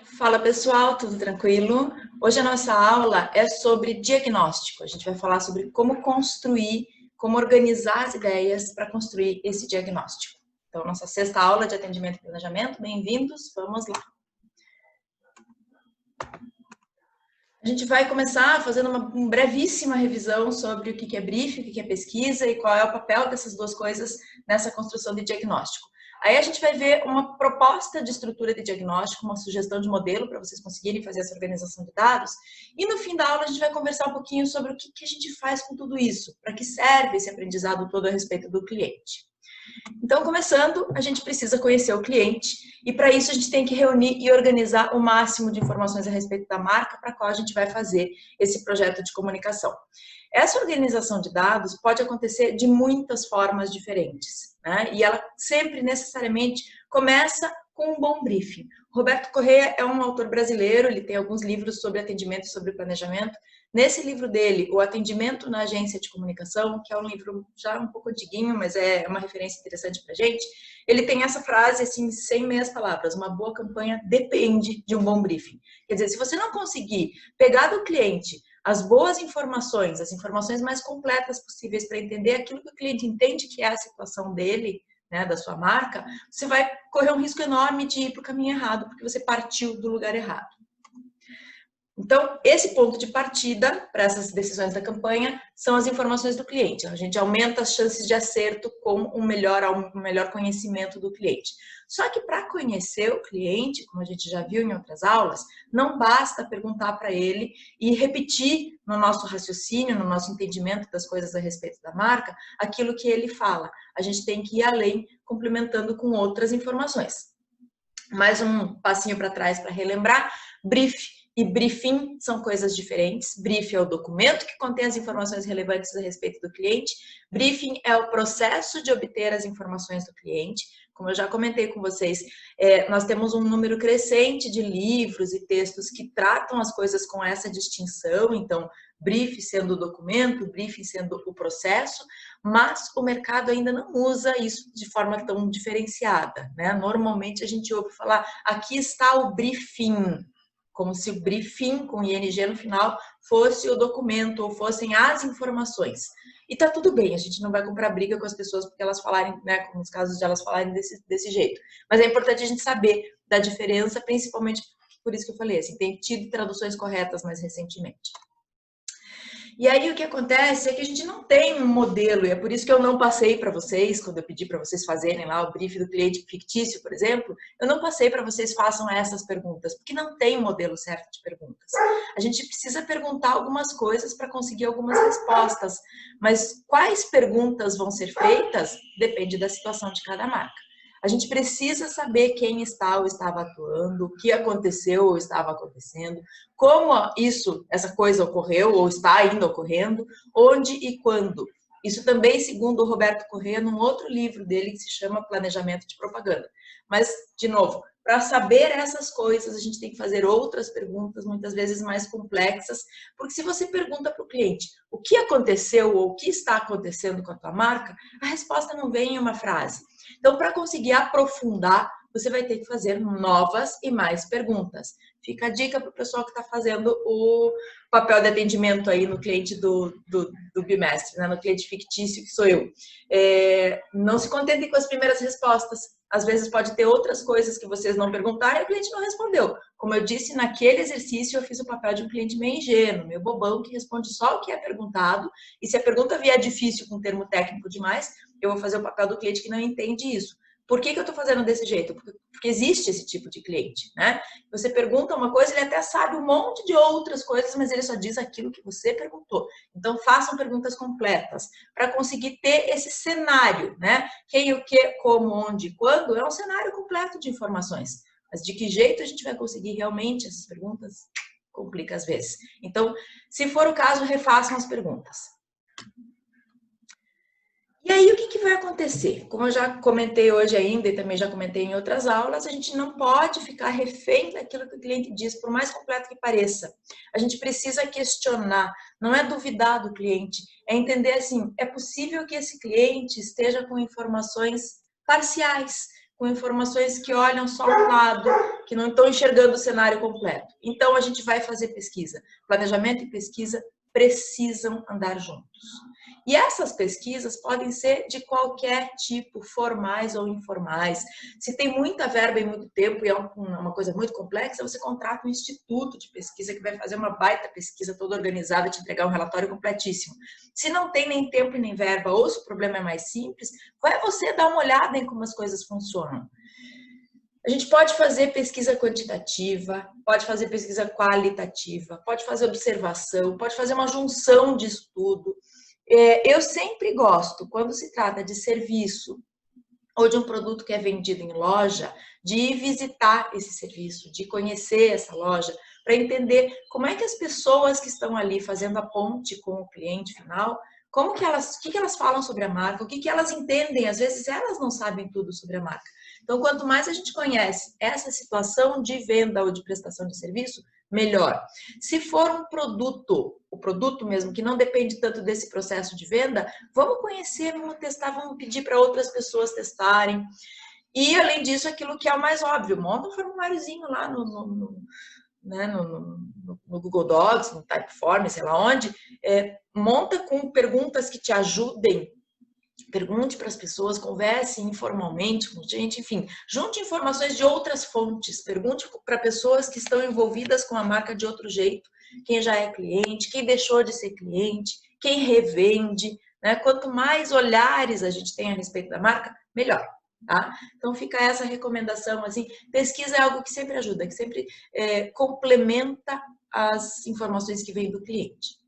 Fala pessoal, tudo tranquilo? Hoje a nossa aula é sobre diagnóstico. A gente vai falar sobre como construir, como organizar as ideias para construir esse diagnóstico. Então, nossa sexta aula de atendimento e planejamento, bem-vindos, vamos lá. A gente vai começar fazendo uma brevíssima revisão sobre o que é briefing, o que é pesquisa e qual é o papel dessas duas coisas nessa construção de diagnóstico. Aí a gente vai ver uma proposta de estrutura de diagnóstico, uma sugestão de modelo para vocês conseguirem fazer essa organização de dados. E no fim da aula a gente vai conversar um pouquinho sobre o que a gente faz com tudo isso, para que serve esse aprendizado todo a respeito do cliente. Então, começando, a gente precisa conhecer o cliente e para isso a gente tem que reunir e organizar o máximo de informações a respeito da marca para a qual a gente vai fazer esse projeto de comunicação. Essa organização de dados pode acontecer de muitas formas diferentes, né? E ela sempre necessariamente começa com um bom briefing. Roberto Correia é um autor brasileiro, ele tem alguns livros sobre atendimento e sobre planejamento. Nesse livro dele, O Atendimento na Agência de Comunicação, que é um livro já um pouco antiguinho, mas é uma referência interessante para a gente, ele tem essa frase, assim, sem meias palavras: uma boa campanha depende de um bom briefing. Quer dizer, se você não conseguir pegar do cliente as boas informações, as informações mais completas possíveis para entender aquilo que o cliente entende que é a situação dele, né, da sua marca, você vai correr um risco enorme de ir para o caminho errado, porque você partiu do lugar errado. Então, esse ponto de partida para essas decisões da campanha são as informações do cliente. A gente aumenta as chances de acerto com um melhor conhecimento do cliente. Só que para conhecer o cliente, como a gente já viu em outras aulas, não basta perguntar para ele e repetir no nosso raciocínio, no nosso entendimento das coisas a respeito da marca, aquilo que ele fala. A gente tem que ir além, complementando com outras informações. Mais um passinho para trás para relembrar: brief e briefing são coisas diferentes. Brief é o documento que contém as informações relevantes a respeito do cliente. Briefing é o processo de obter as informações do cliente. Como eu já comentei com vocês, nós temos um número crescente de livros e textos que tratam as coisas com essa distinção. Então, brief sendo o documento, briefing sendo o processo, mas o mercado ainda não usa isso de forma tão diferenciada, né? Normalmente a gente ouve falar: aqui está o briefing, como se o briefing, com ING no final, fosse o documento ou fossem as informações. E tá tudo bem, a gente não vai comprar briga com as pessoas porque elas falarem, né, como nos casos de elas falarem desse jeito. Mas é importante a gente saber da diferença, principalmente por isso que eu falei, assim, tem tido traduções corretas mais recentemente. E aí o que acontece é que a gente não tem um modelo, e é por isso que eu não passei para vocês, quando eu pedi para vocês fazerem lá o brief do cliente fictício, por exemplo, eu não passei para vocês façam essas perguntas, porque não tem um modelo certo de perguntas. A gente precisa perguntar algumas coisas para conseguir algumas respostas, mas quais perguntas vão ser feitas depende da situação de cada marca. A gente precisa saber quem está ou estava atuando, o que aconteceu ou estava acontecendo, como essa coisa ocorreu ou está ainda ocorrendo, onde e quando. Isso também, segundo o Roberto Correia, num outro livro dele que se chama Planejamento de Propaganda. Mas, de novo, para saber essas coisas, a gente tem que fazer outras perguntas, muitas vezes mais complexas, porque se você pergunta para o cliente o que aconteceu ou o que está acontecendo com a tua marca, a resposta não vem em uma frase. Então, para conseguir aprofundar, você vai ter que fazer novas e mais perguntas. Fica a dica para o pessoal que está fazendo o papel de atendimento aí no cliente do bimestre, né? No cliente fictício, que sou eu. Não se contentem com as primeiras respostas. Às vezes pode ter outras coisas que vocês não perguntaram e o cliente não respondeu. Como eu disse, naquele exercício eu fiz o papel de um cliente meio ingênuo, meio bobão, que responde só o que é perguntado. E se a pergunta vier difícil com termo técnico demais, eu vou fazer o papel do cliente que não entende isso. Por que eu estou fazendo desse jeito? Porque existe esse tipo de cliente, né? Você pergunta uma coisa, ele até sabe um monte de outras coisas, mas ele só diz aquilo que você perguntou. Então, façam perguntas completas para conseguir ter esse cenário, né? Quem, o que, como, onde, quando, é um cenário completo de informações. Mas de que jeito a gente vai conseguir realmente essas perguntas? Complica às vezes. Então, se for o caso, refaçam as perguntas. E aí, o que vai acontecer? Como eu já comentei hoje ainda e também já comentei em outras aulas, a gente não pode ficar refém daquilo que o cliente diz, por mais completo que pareça. A gente precisa questionar, não é duvidar do cliente, é entender assim, é possível que esse cliente esteja com informações parciais, com informações que olham só um lado, que não estão enxergando o cenário completo. Então, a gente vai fazer pesquisa. Planejamento e pesquisa precisam andar juntos. E essas pesquisas podem ser de qualquer tipo, formais ou informais. Se tem muita verba e muito tempo e é uma coisa muito complexa, você contrata um instituto de pesquisa que vai fazer uma baita pesquisa toda organizada, te entregar um relatório completíssimo. Se não tem nem tempo e nem verba, ou se o problema é mais simples, vai você dar uma olhada em como as coisas funcionam. A gente pode fazer pesquisa quantitativa, pode fazer pesquisa qualitativa, pode fazer observação, pode fazer uma junção de estudo. Eu sempre gosto, quando se trata de serviço ou de um produto que é vendido em loja, de ir visitar esse serviço, de conhecer essa loja, para entender como é que as pessoas que estão ali fazendo a ponte com o cliente final, como que elas, o que elas falam sobre a marca, o que elas entendem, às vezes elas não sabem tudo sobre a marca. Então, quanto mais a gente conhece essa situação de venda ou de prestação de serviço, melhor. Se for um produto, o produto mesmo, que não depende tanto desse processo de venda, vamos conhecer, vamos testar, vamos pedir para outras pessoas testarem. E, além disso, aquilo que é o mais óbvio, monta um formuláriozinho lá no Google Docs, no Typeform, sei lá onde, monta com perguntas que te ajudem. Pergunte para as pessoas, converse informalmente com gente, enfim, junte informações de outras fontes, pergunte para pessoas que estão envolvidas com a marca de outro jeito, quem já é cliente, quem deixou de ser cliente, quem revende, né? Quanto mais olhares a gente tem a respeito da marca, melhor, tá? Então fica essa recomendação, assim, pesquisa é algo que sempre ajuda, que sempre complementa as informações que vêm do cliente.